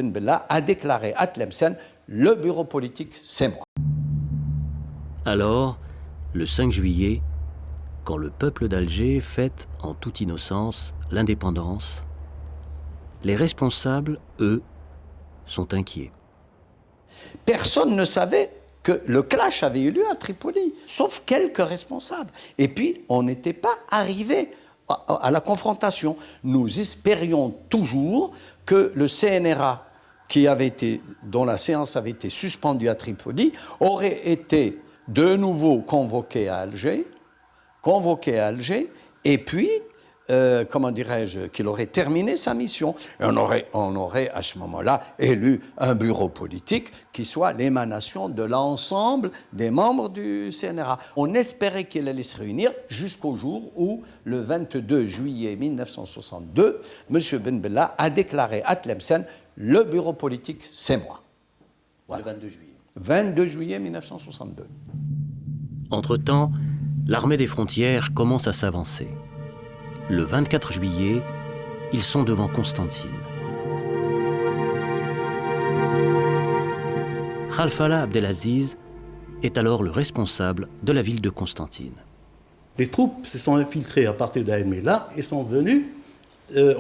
Ben Bella a déclaré à Tlemcen, le bureau politique, c'est moi. Alors, le 5 juillet, quand le peuple d'Alger fête en toute innocence l'indépendance, les responsables, eux, sont inquiets. Personne ne savait que le clash avait eu lieu à Tripoli, sauf quelques responsables. Et puis, on n'était pas arrivé à la confrontation. Nous espérions toujours que le CNRA, dont la séance avait été suspendue à Tripoli, aurait été de nouveau convoqué à Alger, et puis, qu'il aurait terminé sa mission. Et on aurait à ce moment-là élu un bureau politique qui soit l'émanation de l'ensemble des membres du CNRA. On espérait qu'il allait se réunir jusqu'au jour où, le 22 juillet 1962, M. Ben Bella a déclaré à Tlemcen, le bureau politique, c'est moi. Voilà. Le 22 juillet. 22 juillet 1962. Entre-temps, l'armée des frontières commence à s'avancer. Le 24 juillet, ils sont devant Constantine. Khalfallah Abdelaziz est alors le responsable de la ville de Constantine. Les troupes se sont infiltrées à partir d'Ain Mela et sont venues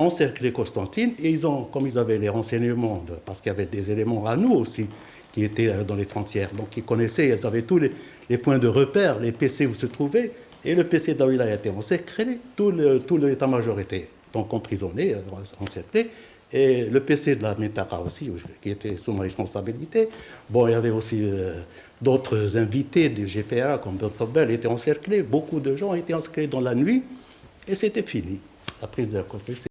encercler Constantine. Et comme ils avaient les renseignements, parce qu'il y avait des éléments à nous aussi, qui étaient dans les frontières. Donc ils connaissaient, ils avaient tous les points de repère, les PC où se trouvaient. Et le PC de la ville a été encerclé, tout l'état-major était donc emprisonné, encerclé. Et le PC de la Métara aussi, qui était sous ma responsabilité. Bon, il y avait aussi d'autres invités du GPA, comme Bertobel, étaient encerclés. Beaucoup de gens étaient encerclés dans la nuit. Et c'était fini, la prise de la Constantine.